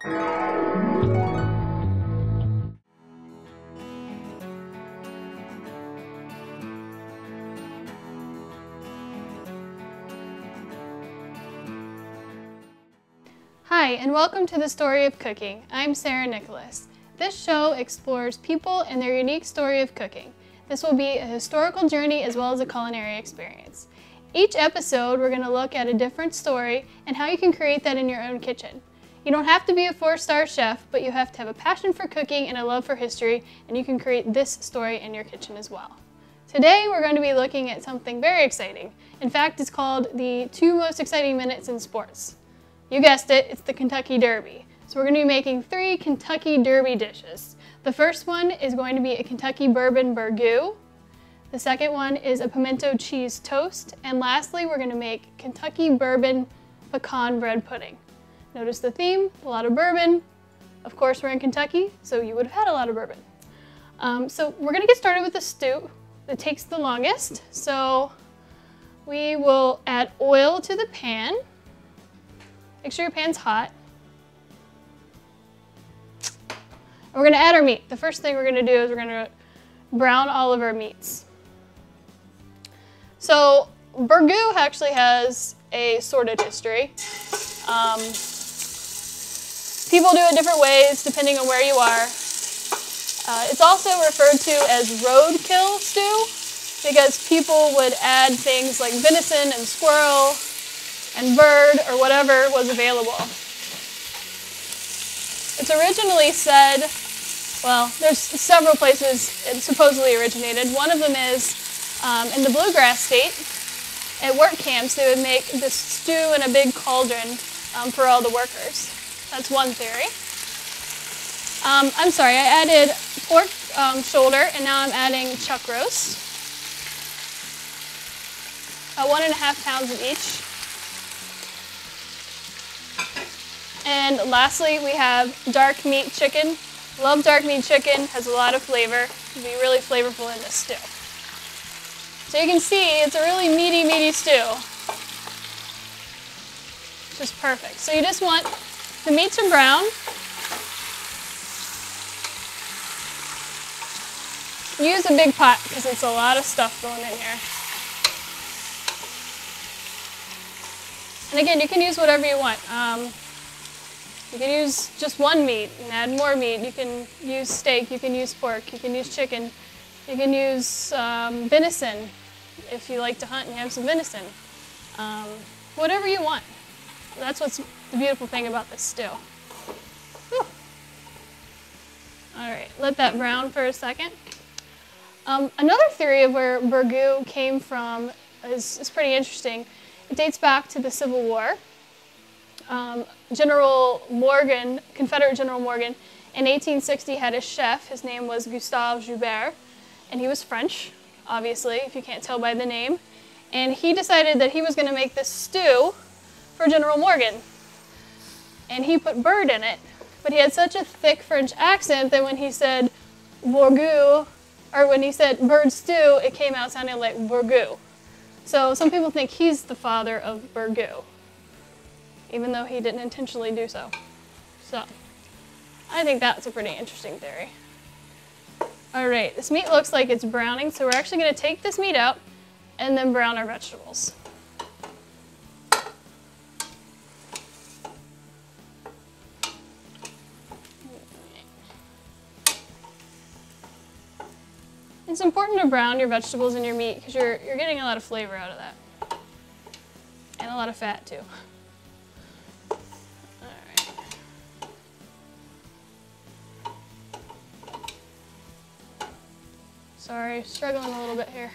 Hi, and welcome to The Story of Cooking. I'm Sarah Nicholas. This show explores people and their unique story of cooking. This will be a historical journey as well as a culinary experience. Each episode, we're going to look at a different story and how you can create that in your own kitchen. You don't have to be a 4-star chef, but you have to have a passion for cooking and a love for history, and you can create this story in your kitchen as well. Today, we're going to be looking at something very exciting. In fact, it's called the 2 most exciting minutes in sports. You guessed it, it's the Kentucky Derby. So we're going to be making 3 Kentucky Derby dishes. The first one is going to be a Kentucky bourbon burgu. The second one is a pimento cheese toast. And lastly, we're going to make Kentucky bourbon pecan bread pudding. Notice the theme, a lot of bourbon. Of course, we're in Kentucky, so you would have had a lot of bourbon. So we're going to get started with the stew. It takes the longest. So we will add oil to the pan. Make sure your pan's hot. And we're going to add our meat. The first thing we're going to do is we're going to brown all of our meats. So burgu actually has a sordid history. People do it different ways depending on where you are. It's also referred to as roadkill stew because people would add things like venison and squirrel and bird, or whatever was available. It's originally said, well, there's several places it supposedly originated. One of them is in the bluegrass state. At work camps, they would make this stew in a big cauldron for all the workers. That's one theory. I'm sorry, I added pork shoulder, and now I'm adding chuck roast. 1.5 pounds of each. And lastly, we have dark meat chicken. Love dark meat chicken, has a lot of flavor. It'll be really flavorful in this stew. So you can see it's a really meaty stew. Just perfect. So you just want the meat to brown. Use a big pot because it's a lot of stuff going in here. And again, you can use whatever you want. You can use just one meat and add more meat. You can use steak, you can use pork, you can use chicken, you can use venison if you like to hunt and you have some venison. Whatever you want. That's what's the beautiful thing about this stew. Whew. All right, let that brown for a second. Another theory of where burgu came from is pretty interesting. It dates back to the Civil War. General Morgan, Confederate General Morgan, in 1860 had a chef. His name was Gustave Joubert, and he was French, obviously, if you can't tell by the name. And he decided that he was going to make this stew for General Morgan. And he put bird in it, but he had such a thick French accent that when he said burgu, or when he said bird stew, it came out sounding like burgu. So some people think he's the father of burgu, even though he didn't intentionally do so. So, I think that's a pretty interesting theory. All right, this meat looks like it's browning, so we're actually going to take this meat out and then brown our vegetables. It's important to brown your vegetables and your meat because you're getting a lot of flavor out of that. And a lot of fat too. Sorry, struggling a little bit here.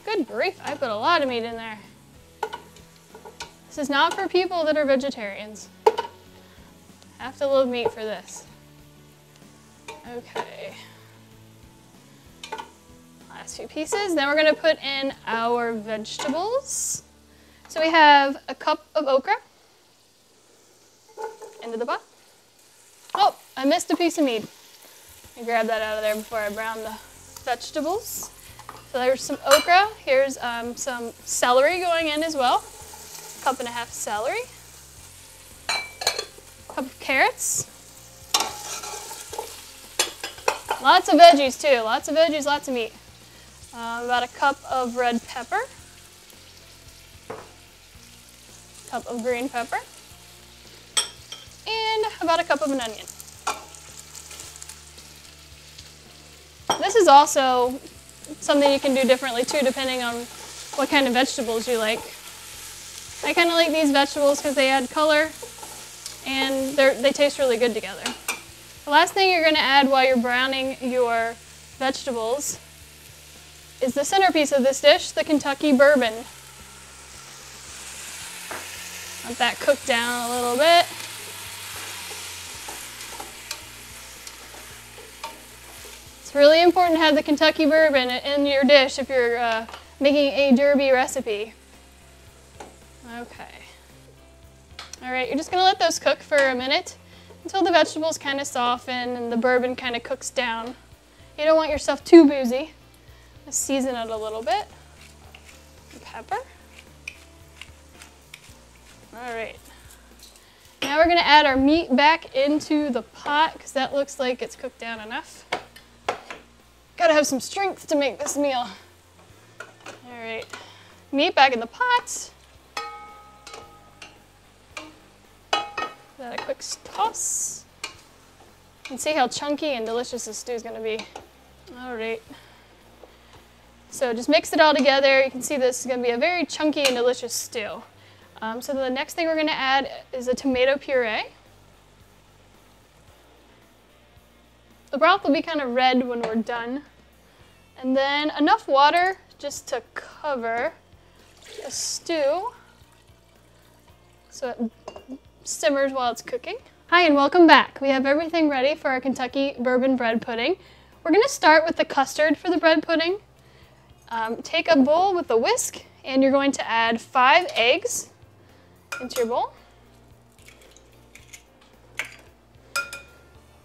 Good grief, I put a lot of meat in there. This is not for people that are vegetarians. Have to love meat for this. Okay. Last few pieces. Then we're going to put in our vegetables. So we have a cup of okra into the pot. Oh, I missed a piece of meat. Let me grab that out of there before I brown the vegetables. So there's some okra. Here's some celery going in as well. A 1.5 celery, a cup of carrots, lots of veggies too, lots of veggies, lots of meat. About a cup of red pepper, cup of green pepper, and about a cup of an onion. This is also something you can do differently too, depending on what kind of vegetables you like. I kind of like these vegetables because they add color and they taste really good together. The last thing you're going to add while you're browning your vegetables is the centerpiece of this dish, the Kentucky bourbon. Let that cook down a little bit. It's really important to have the Kentucky bourbon in your dish if you're making a derby recipe. Okay. All right, you're just gonna let those cook for a minute until the vegetables kind of soften and the bourbon kind of cooks down. You don't want your stuff too boozy. Let's season it a little bit. Pepper. All right. Now we're gonna add our meat back into the pot because that looks like it's cooked down enough. Gotta have some strength to make this meal. All right, meat back in the pot. That a quick toss. And see how chunky and delicious this stew is gonna be. All right. So just mix it all together. You can see this is gonna be a very chunky and delicious stew. So the next thing we're gonna add is a tomato puree. The broth will be kind of red when we're done. And then enough water just to cover the stew so it simmers while it's cooking. Hi and welcome back. We have everything ready for our Kentucky bourbon bread pudding. We're gonna start with the custard for the bread pudding. Take a bowl with a whisk and you're going to add 5 eggs into your bowl.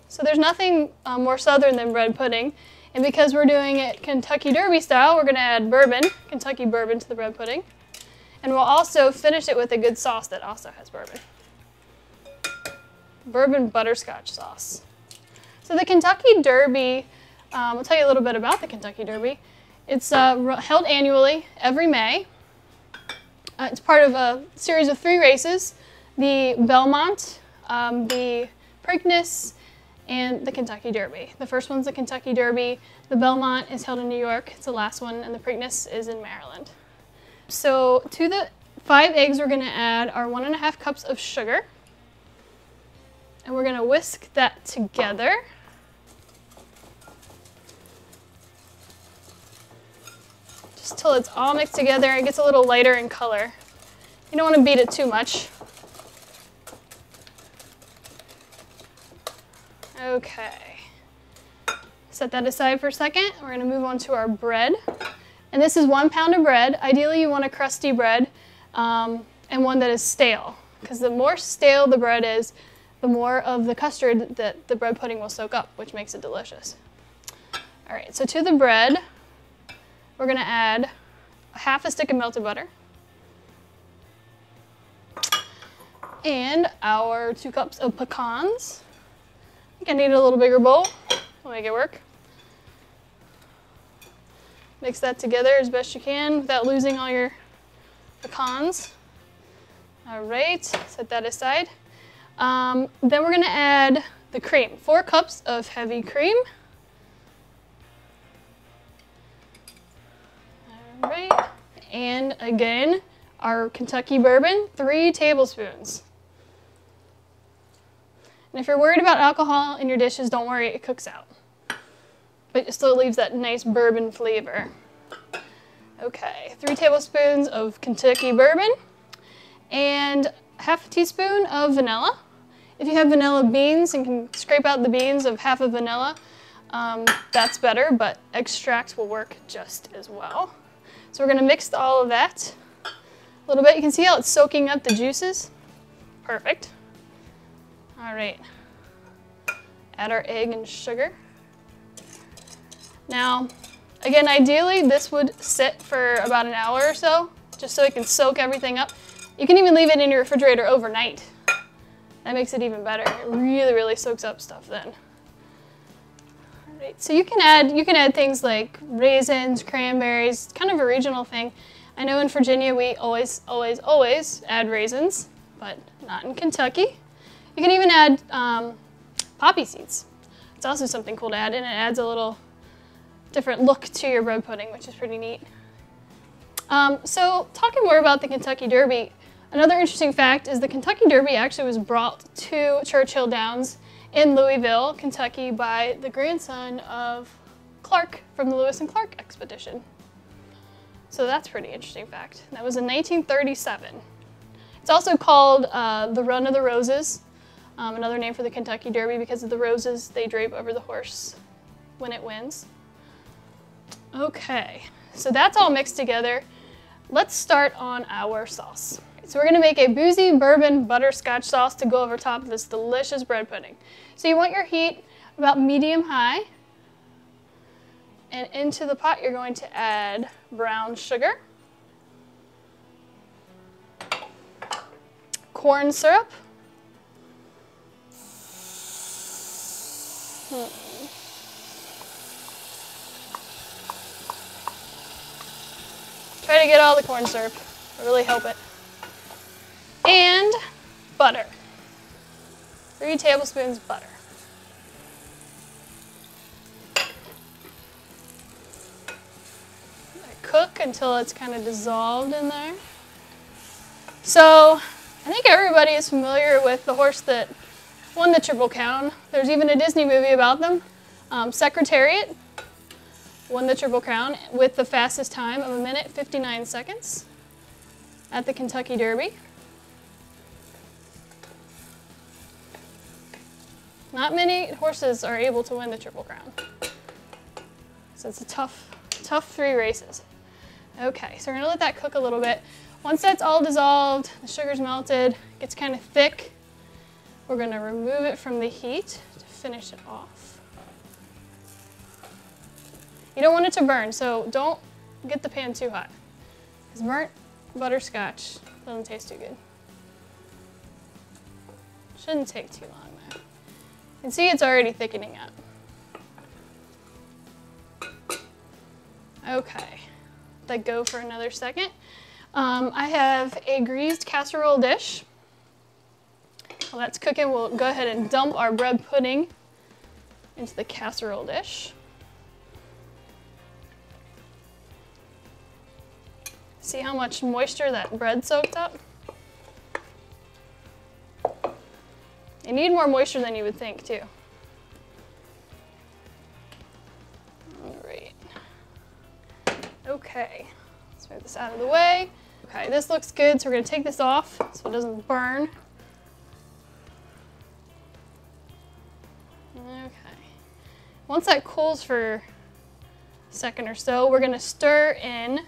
So there's nothing more southern than bread pudding. And because we're doing it Kentucky Derby style, we're gonna add bourbon, Kentucky bourbon to the bread pudding. And we'll also finish it with a good sauce that also has bourbon. Bourbon butterscotch sauce. So the Kentucky Derby, I'll tell you a little bit about the Kentucky Derby. It's held annually every May. It's part of a series of 3 races, the Belmont, the Preakness, and the Kentucky Derby. The first one's the Kentucky Derby. The Belmont is held in New York. It's the last one, and the Preakness is in Maryland. So to the 5 eggs, we're gonna add our 1.5 cups of sugar. And we're gonna whisk that together. Just till it's all mixed together and it gets a little lighter in color. You don't wanna beat it too much. Okay, set that aside for a second. We're gonna move on to our bread. And this is 1 pound of bread. Ideally you want a crusty bread and one that is stale, because the more stale the bread is, the more of the custard that the bread pudding will soak up, which makes it delicious. All right, so to the bread, we're gonna add 1/2 stick of melted butter and our 2 cups of pecans. I think I need a little bigger bowl. We'll make it work. Mix that together as best you can without losing all your pecans. All right, set that aside. Then we're gonna add the cream. 4 cups of heavy cream. All right, and again, our Kentucky bourbon, 3 tablespoons. And if you're worried about alcohol in your dishes, don't worry, it cooks out. But it still leaves that nice bourbon flavor. Okay, 3 tablespoons of Kentucky bourbon and 1/2 teaspoon of vanilla. If you have vanilla beans and can scrape out the beans of 1/2 of vanilla, that's better, but extract will work just as well. So we're gonna mix all of that a little bit. You can see how it's soaking up the juices. Perfect. All right, add our egg and sugar. Now, again, ideally this would sit for about an hour or so, just so it can soak everything up. You can even leave it in your refrigerator overnight. That makes it even better. It really, really soaks up stuff then. All right, so you can add things like raisins, cranberries, kind of a regional thing. I know in Virginia we always add raisins, but not in Kentucky. You can even add poppy seeds. It's also something cool to add, and it adds a little different look to your bread pudding, which is pretty neat. So talking more about the Kentucky Derby, another interesting fact is the Kentucky Derby actually was brought to Churchill Downs in Louisville, Kentucky by the grandson of Clark from the Lewis and Clark expedition. So that's a pretty interesting fact. That was in 1937. It's also called the Run of the Roses, another name for the Kentucky Derby because of the roses they drape over the horse when it wins. Okay, so that's all mixed together. Let's start on our sauce. So we're gonna make a boozy bourbon butterscotch sauce to go over top of this delicious bread pudding. So you want your heat about medium-high, and into the pot you're going to add brown sugar, corn syrup, try to get all the corn syrup, it'll really help it, and butter, 3 tablespoons butter. Cook until it's kind of dissolved in there. So I think everybody is familiar with the horse that won the Triple Crown. There's even a Disney movie about them. Secretariat won the Triple Crown with the fastest time of 1:59 seconds at the Kentucky Derby. Not many horses are able to win the Triple Crown. So it's a tough 3 races. Okay, so we're gonna let that cook a little bit. Once that's all dissolved, the sugar's melted, gets kind of thick, we're gonna remove it from the heat to finish it off. You don't want it to burn, so don't get the pan too hot, because burnt butterscotch doesn't taste too good. Shouldn't take too long though. You can see it's already thickening up. Okay, let that go for another second. I have a greased casserole dish. While that's cooking, we'll go ahead and dump our bread pudding into the casserole dish. See how much moisture that bread soaked up? You need more moisture than you would think, too. All right. Okay, let's move this out of the way. Okay, this looks good, so we're gonna take this off so it doesn't burn. Okay. Once that cools for a second or so, we're gonna stir in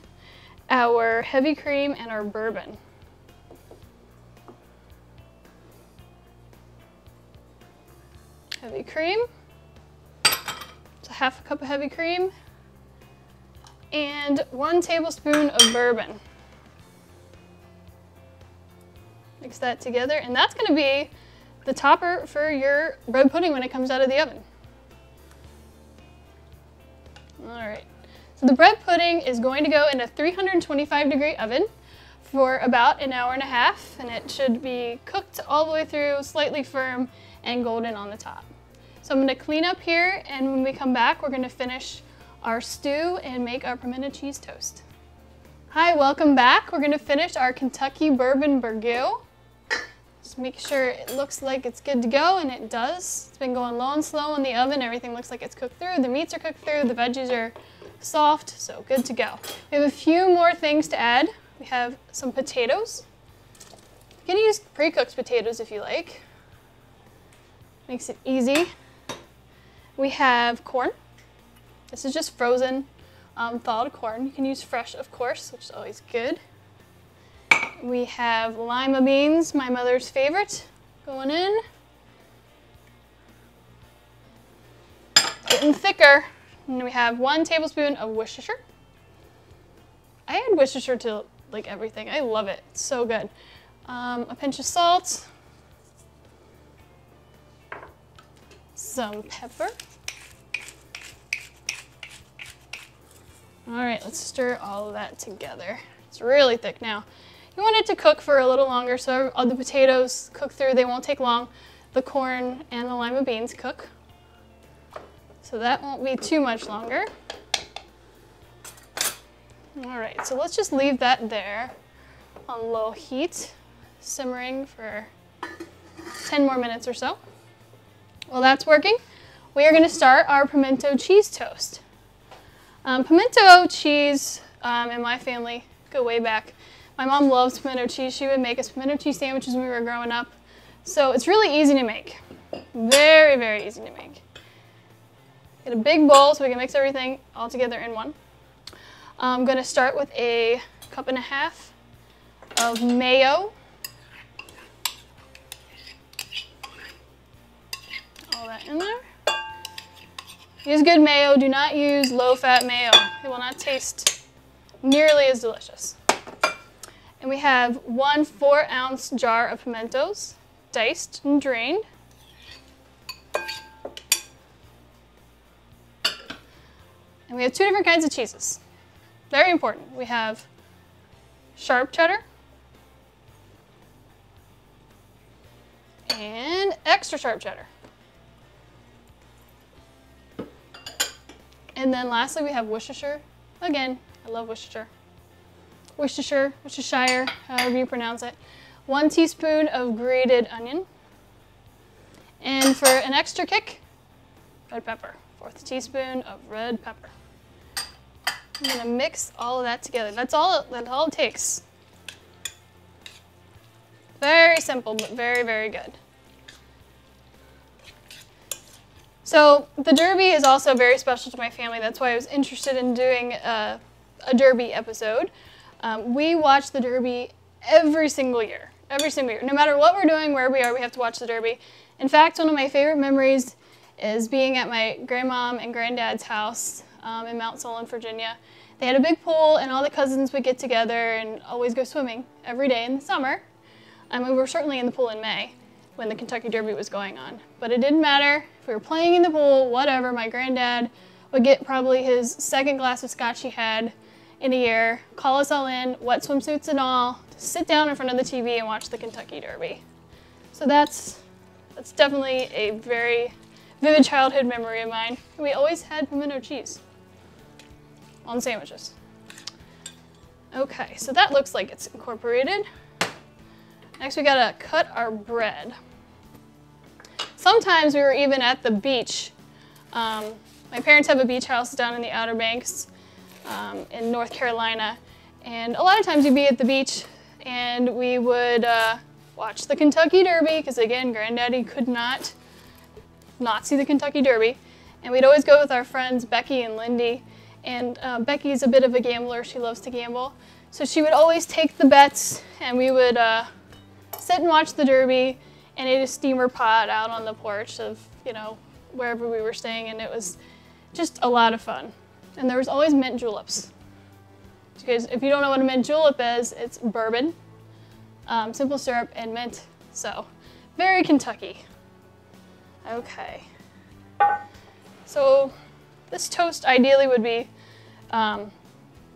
our heavy cream and our bourbon. Heavy cream, so 1/2 cup of heavy cream, and 1 tablespoon of bourbon. Mix that together, and that's gonna be the topper for your bread pudding when it comes out of the oven. All right, so the bread pudding is going to go in a 325-degree oven for about 1.5 hours, and it should be cooked all the way through, slightly firm and golden on the top. So I'm gonna clean up here, and when we come back, we're gonna finish our stew and make our pimento cheese toast. Hi, welcome back. We're gonna finish our Kentucky bourbon burgu. Just make sure it looks like it's good to go, and it does. It's been going low and slow in the oven. Everything looks like it's cooked through. The meats are cooked through. The veggies are soft, so good to go. We have a few more things to add. We have some potatoes. You can use pre-cooked potatoes if you like. Makes it easy. We have corn. This is just frozen, thawed corn. You can use fresh, of course, which is always good. We have lima beans, my mother's favorite, going in. Getting thicker. And we have 1 tablespoon of Worcestershire. I add Worcestershire to like everything. I love it. It's so good. a pinch of salt, some pepper. All right, let's stir all of that together. It's really thick now. You want it to cook for a little longer so all the potatoes cook through. They won't take long. The corn and the lima beans cook. So that won't be too much longer. All right, so let's just leave that there on low heat, simmering for 10 more minutes or so. While that's working, we are going to start our pimento cheese toast. Pimento cheese in my family go way back. My mom loves pimento cheese. She would make us pimento cheese sandwiches when we were growing up. So it's really easy to make. Very, very easy to make. Get a big bowl so we can mix everything all together in one. I'm going to start with a 1.5 cups of mayo. All that in there. Use good mayo. Do not use low-fat mayo. It will not taste nearly as delicious. And we have 1 4-ounce jar of pimentos, diced and drained. And we have 2 different kinds of cheeses. Very important. We have sharp cheddar and extra sharp cheddar. And then lastly, we have Worcestershire. Again, I love Worcestershire. Worcestershire, however you pronounce it. 1 teaspoon of grated onion. And for an extra kick, red pepper. 4th teaspoon of red pepper. I'm gonna mix all of that together. That's all it takes. Very simple, but very, very good. So the Derby is also very special to my family. That's why I was interested in doing a Derby episode. We watch the Derby every single year. Every single year. No matter what we're doing, where we are, we have to watch the Derby. In fact, one of my favorite memories is being at my grandmom and granddad's house in Mount Solon, Virginia. They had a big pool and all the cousins would get together and always go swimming every day in the summer. We were certainly in the pool in May when the Kentucky Derby was going on. But it didn't matter. If we were playing in the pool, whatever, my granddad would get probably his 2nd glass of scotch he had in a year, call us all in, wet swimsuits and all, to sit down in front of the TV and watch the Kentucky Derby. So that's definitely a very vivid childhood memory of mine. We always had pimento cheese on sandwiches. Okay, so that looks like it's incorporated. Next we gotta cut our bread. Sometimes we were even at the beach. My parents have a beach house down in the Outer Banks in North Carolina. And a lot of times you'd be at the beach and we would watch the Kentucky Derby, because again, Granddaddy could not see the Kentucky Derby. And we'd always go with our friends Becky and Lindy. And Becky's a bit of a gambler. She loves to gamble. So she would always take the bets and we would sit and watch the Derby and eat a steamer pot out on the porch of, wherever we were staying. And it was just a lot of fun. And there was always mint juleps. Because if you don't know what a mint julep is, it's bourbon, simple syrup, and mint. So, very Kentucky. Okay. So, this toast ideally would be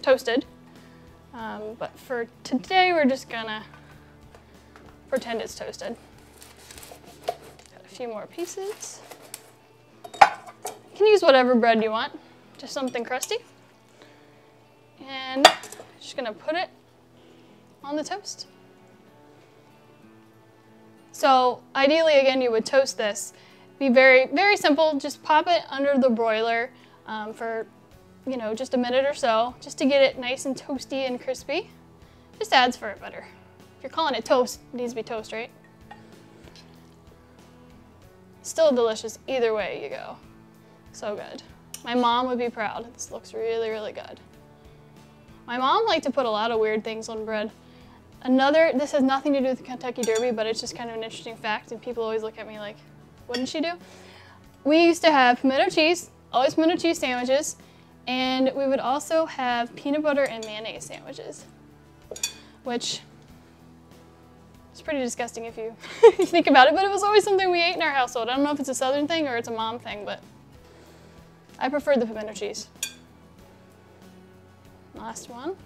toasted. But for today, we're just gonna pretend it's toasted. Got a few more pieces. You can use whatever bread you want, just something crusty. And just gonna put it on the toast. So ideally, again, you would toast this. Be very, very simple. Just pop it under the broiler for, just a minute or so, just to get it nice and toasty and crispy. Just adds for it better. If you're calling it toast, it needs to be toast, right? Still delicious either way you go. So good. My mom would be proud. This looks really, really good. My mom liked to put a lot of weird things on bread. This has nothing to do with the Kentucky Derby, but it's just kind of an interesting fact, and people always look at me like, what did she do? We used to have pimento cheese, always pimento cheese sandwiches, and we would also have peanut butter and mayonnaise sandwiches, which It's pretty disgusting if you think about it, but it was always something we ate in our household. I don't know if it's a southern thing or it's a mom thing, but I prefer the pimento cheese. Last one.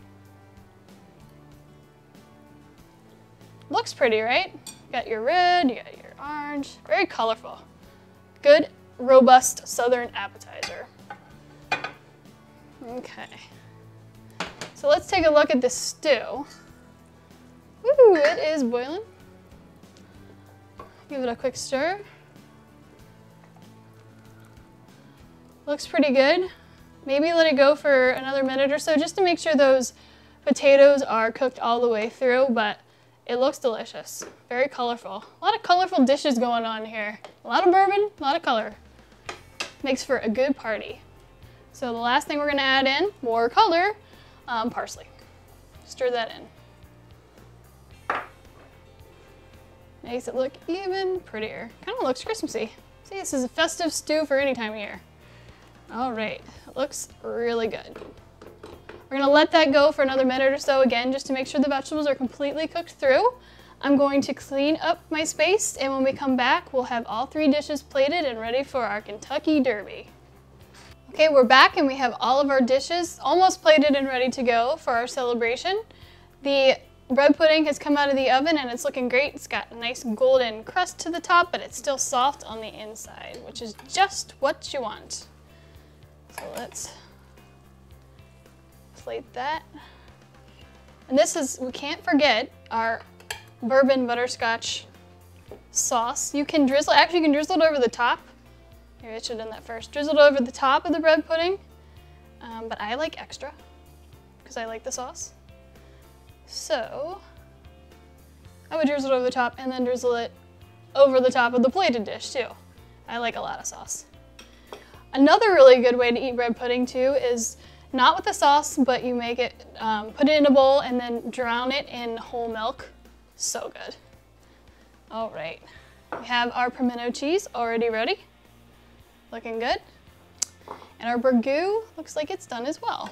Looks pretty, right? You got your red, you got your orange, very colorful. Good, robust southern appetizer. Okay. So let's take a look at this stew. Ooh, it is boiling. Give it a quick stir. Looks pretty good. Maybe let it go for another minute or so just to make sure those potatoes are cooked all the way through, but it looks delicious. Very colorful. A lot of colorful dishes going on here. A lot of bourbon, a lot of color. Makes for a good party. So the last thing we're gonna add in, more color, parsley. Stir that in. Makes it look even prettier. Kind of looks Christmassy. See, this is a festive stew for any time of year. All right, it looks really good. We're gonna let that go for another minute or so again, just to make sure the vegetables are completely cooked through. I'm going to clean up my space, and when we come back, we'll have all 3 dishes plated and ready for our Kentucky Derby. Okay, we're back and we have all of our dishes almost plated and ready to go for our celebration. The bread pudding has come out of the oven and it's looking great. It's got a nice golden crust to the top, but it's still soft on the inside, which is just what you want. So let's plate that. And this is, we can't forget our bourbon butterscotch sauce. You can drizzle, actually you can drizzle it over the top. Maybe I should have done that first. Drizzle it over the top of the bread pudding, but I like extra because I like the sauce. So I would drizzle it over the top and then drizzle it over the top of the plated dish too. I like a lot of sauce. Another really good way to eat bread pudding too is not with the sauce, but you make it, put it in a bowl and then drown it in whole milk. So good. All right, we have our pimento cheese already ready. Looking good. And our burgu looks like it's done as well.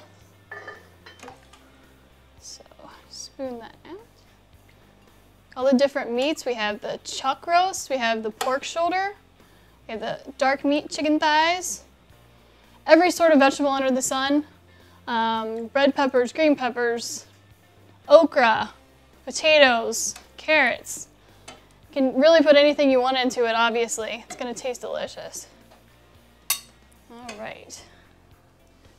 So spoon that out. All the different meats, we have the chuck roast, we have the pork shoulder, we have the dark meat chicken thighs, every sort of vegetable under the sun, red peppers, green peppers, okra, potatoes, carrots. You can really put anything you want into it, obviously. It's gonna taste delicious. All right.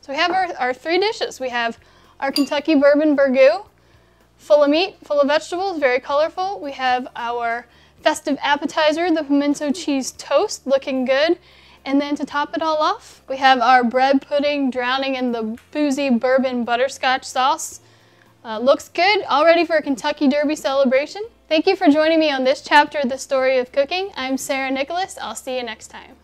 So we have our 3 dishes. We have our Kentucky bourbon burgu, full of meat, full of vegetables, very colorful. We have our festive appetizer, the pimento cheese toast, looking good. And then to top it all off, we have our bread pudding drowning in the boozy bourbon butterscotch sauce. Looks good, all ready for a Kentucky Derby celebration. Thank you for joining me on this chapter of the Story of Cooking. I'm Sarah Nicholas. I'll see you next time.